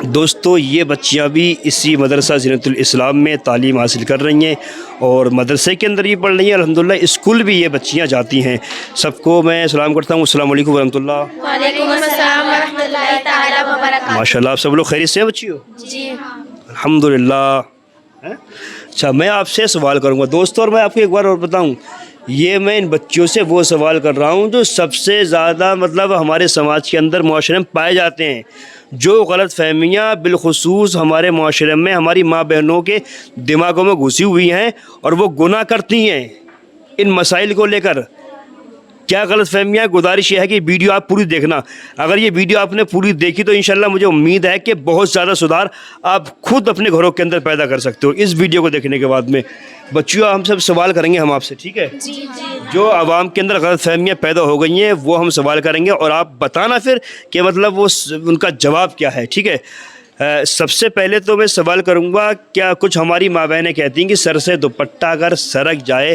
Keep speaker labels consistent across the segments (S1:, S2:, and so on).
S1: دوستو یہ بچیاں بھی اسی مدرسہ زینت الاسلام میں تعلیم حاصل کر رہی ہیں اور مدرسے کے اندر یہ پڑھ رہی ہیں. الحمدللہ اسکول بھی یہ بچیاں جاتی ہیں. سب کو میں سلام کرتا ہوں. السلام علیکم ورحمۃ اللہ.
S2: وعلیکم السلام ورحمۃ اللہ تعالیٰ وبرکاتہ.
S1: ماشاء اللہ آپ سب لوگ خیریت سے ہیں بچیوں؟
S2: جی
S1: الحمدللہ. اچھا میں آپ سے سوال کروں گا دوستو, اور میں آپ کو ایک بار اور بتاؤں, یہ میں ان بچیوں سے وہ سوال کر رہا ہوں جو سب سے زیادہ ہمارے سماج کے اندر معاشرے میں پائے جاتے ہیں. جو غلط فہمیاں بالخصوص ہمارے معاشرے میں ہماری ماں بہنوں کے دماغوں میں گھسی ہوئی ہیں اور وہ گناہ کرتی ہیں ان مسائل کو لے کر. کیا غلط فہمیاں؟ گزارش یہ ہے کہ ویڈیو آپ پوری دیکھنا. اگر یہ ویڈیو آپ نے پوری دیکھی تو انشاءاللہ مجھے امید ہے کہ بہت زیادہ سدھار آپ خود اپنے گھروں کے اندر پیدا کر سکتے ہو اس ویڈیو کو دیکھنے کے بعد میں. بچیوں ہم سب سوال کریں گے ہم آپ سے, ٹھیک ہے؟ جو عوام کے اندر غلط فہمیاں پیدا ہو گئی ہیں وہ ہم سوال کریں گے اور آپ بتانا پھر کہ وہ ان کا جواب کیا ہے, ٹھیک ہے؟ سب سے پہلے تو میں سوال کروں گا, کیا کچھ ہماری ماں بہنیں کہتی ہیں کہ سر سے دوپٹہ اگر سرک جائے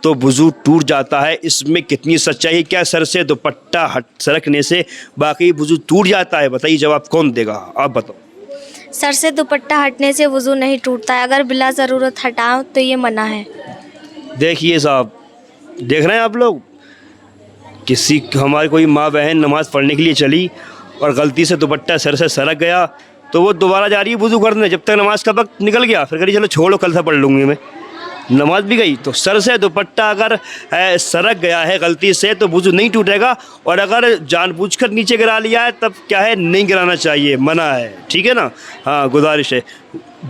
S1: تو وضو ٹوٹ جاتا ہے, اس میں کتنی سچائی ہے؟ کیا سر سے دوپٹہ سرکنے سے باقی وضو ٹوٹ جاتا ہے؟ بتائیے جواب کون دے گا, آپ بتاؤ.
S2: سر سے دوپٹہ ہٹنے سے وضو نہیں ٹوٹتا ہے, اگر بلا ضرورت ہٹاؤ تو یہ منع ہے.
S1: دیکھیے صاحب, دیکھ رہے ہیں آپ لوگ, ہماری کوئی ماں بہن نماز پڑھنے کے لیے چلی اور غلطی سے دوپٹہ سر سے سرک گیا تو وہ دوبارہ جا رہی ہے وضو کرنے. جب تک نماز کا وقت نکل گیا پھر کہی چلو چھوڑو کل سے پڑھ لوں گی, میں نماز بھی گئی. تو سر سے دوپٹہ اگر سرک گیا ہے غلطی سے تو وضو نہیں ٹوٹے گا, اور اگر جان بوجھ کر نیچے گرا لیا ہے تب کیا ہے, نہیں گرانا چاہیے, منع ہے, ٹھیک ہے نا؟ ہاں گزارش ہے.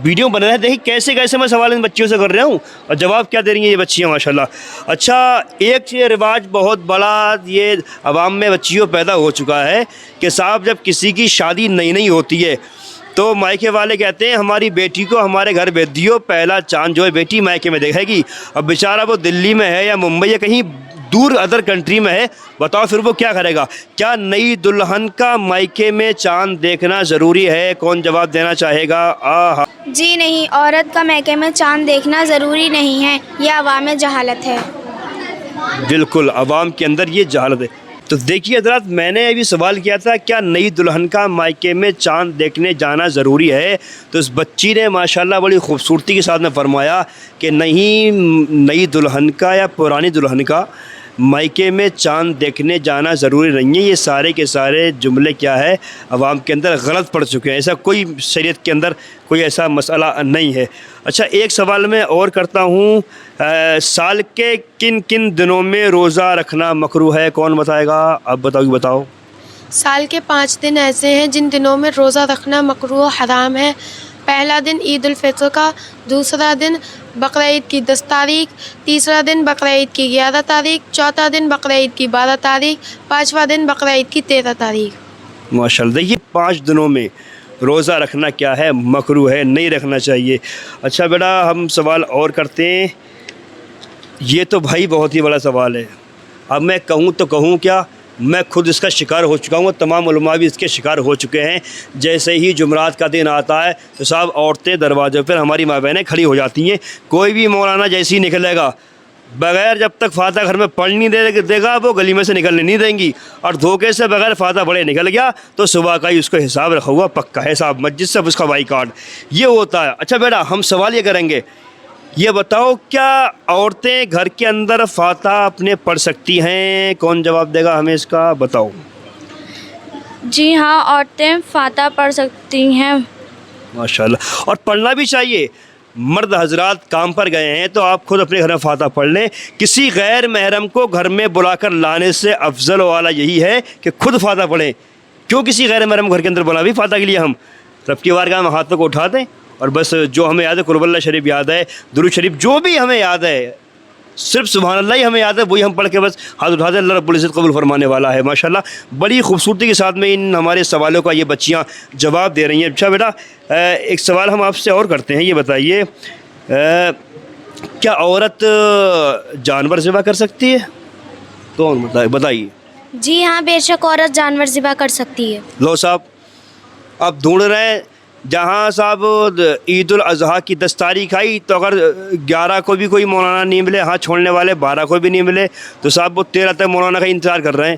S1: ویڈیو بنا ہے, دیکھیں کیسے کیسے میں سوال ان بچیوں سے کر رہا ہوں اور جواب کیا دے رہی ہیں یہ بچیاں ماشاءاللہ. اچھا ایک یہ رواج بہت بڑا یہ عوام میں بچیوں پیدا ہو چکا ہے کہ صاحب جب کسی کی شادی نئی نئی ہوتی ہے تو مائکے والے کہتے ہیں ہماری بیٹی کو ہمارے گھر بھیج دیو, پہلا چاند جو ہے بیٹی مائکے میں دیکھے گی. اب بیچارہ وہ دلی میں ہے یا ممبئی یا کہیں دور ادر کنٹری میں ہے, بتاؤ پھر وہ کیا کرے گا؟ کیا نئی دلہن کا مائکے میں چاند دیکھنا ضروری ہے؟ کون جواب دینا چاہے گا؟
S2: جی نہیں, عورت کا میکے میں چاند دیکھنا ضروری نہیں ہے, یہ عوام جہالت ہے.
S1: بالکل عوام کے اندر یہ جہالت ہے. تو دیکھیے حضرات, میں نے ابھی سوال کیا تھا کیا نئی دلہن کا مائکے میں چاند دیکھنے جانا ضروری ہے, تو اس بچی نے ماشاءاللہ بڑی خوبصورتی کے ساتھ میں فرمایا کہ نہیں, نئی دلہن کا یا پرانی دلہن کا مائکے میں چاند دیکھنے جانا ضروری نہیں ہے. یہ سارے کے سارے جملے کیا ہے عوام کے اندر غلط پڑ چکے ہیں. ایسا کوئی شریعت کے اندر کوئی ایسا مسئلہ نہیں ہے. اچھا ایک سوال میں اور کرتا ہوں, سال کے کن کن دنوں میں روزہ رکھنا مکروہ ہے؟ کون بتائے گا؟ اب بتاؤ.
S3: سال کے 5 دن ایسے ہیں جن دنوں میں روزہ رکھنا مکروہ حرام ہے. پہلا دن عید الفطر کا, دوسرا دن بقرعید کی 10 تاریخ, تیسرا دن بقرعید کی 11 تاریخ, چوتھا دن بقرعید کی 12 تاریخ, پانچواں دن بقرعید کی 13 تاریخ.
S1: ماشاءاللہ. دیکھیے 5 دنوں میں روزہ رکھنا کیا ہے, مکروہ ہے, نہیں رکھنا چاہیے. اچھا بیٹا ہم سوال اور کرتے ہیں. یہ تو بھائی بہت ہی بڑا سوال ہے. اب میں کہوں تو کہوں کیا, میں خود اس کا شکار ہو چکا ہوں, تمام علماء بھی اس کے شکار ہو چکے ہیں. جیسے ہی جمعرات کا دن آتا ہے تو صاحب عورتیں دروازوں پر ہماری ماں بہنیں کھڑی ہو جاتی ہیں. کوئی بھی مولانا جیسی نکلے گا بغیر جب تک فاتحہ گھر میں پڑھ نہیں دے گا وہ گلی میں سے نکلنے نہیں دیں گی, اور دھوکے سے بغیر فاتحہ پڑھے نکل گیا تو صبح کا ہی اس کو حساب رکھا ہوا پکا ہے صاحب, مسجد سے اس کا بائی کارڈ یہ ہوتا ہے. اچھا بیٹا ہم سوال یہ کریں گے, یہ بتاؤ کیا عورتیں گھر کے اندر فاتحہ اپنے پڑھ سکتی ہیں؟ کون جواب دے گا ہمیں اس کا, بتاؤ.
S2: جی ہاں, عورتیں فاتحہ پڑھ سکتی ہیں.
S1: ماشاءاللہ, اور پڑھنا بھی چاہیے. مرد حضرات کام پر گئے ہیں تو آپ خود اپنے گھر میں فاتحہ پڑھ لیں. کسی غیر محرم کو گھر میں بلا کر لانے سے افضل والا یہی ہے کہ خود فاتحہ پڑھیں. کیوں کسی غیر محرم گھر کے اندر بلا بھی فاتحہ کے لیے ہم رب کی بارگاہ میں ہاتھوں کو اٹھا دیں, اور بس جو ہمیں یاد ہے قرب اللہ شریف یاد ہے, درود شریف جو بھی ہمیں یاد ہے, صرف سبحان اللہ ہی ہمیں یاد ہے, وہی ہم پڑھ کے بس ہاتھ اٹھا دیں. اللہ رب العزت قبول فرمانے والا ہے. ماشاءاللہ بڑی خوبصورتی کے ساتھ میں ان ہمارے سوالوں کا یہ بچیاں جواب دے رہی ہیں. اچھا بیٹا ایک سوال ہم آپ سے اور کرتے ہیں, یہ بتائیے کیا عورت جانور ذبح کر سکتی ہے؟ کون بتائیے.
S2: جی ہاں, بے شک عورت جانور ذبح کر سکتی ہے.
S1: لو صاحب اب ڈھونڈ رہے ہیں, جہاں صاحب عید الاضحیٰ کی 10 تاریخ آئی تو اگر 11 کو بھی کوئی مولانا نہیں ملے, ہاں چھوڑنے والے 12 کو بھی نہیں ملے, تو صاحب وہ 13 تک مولانا کا انتظار کر رہے ہیں.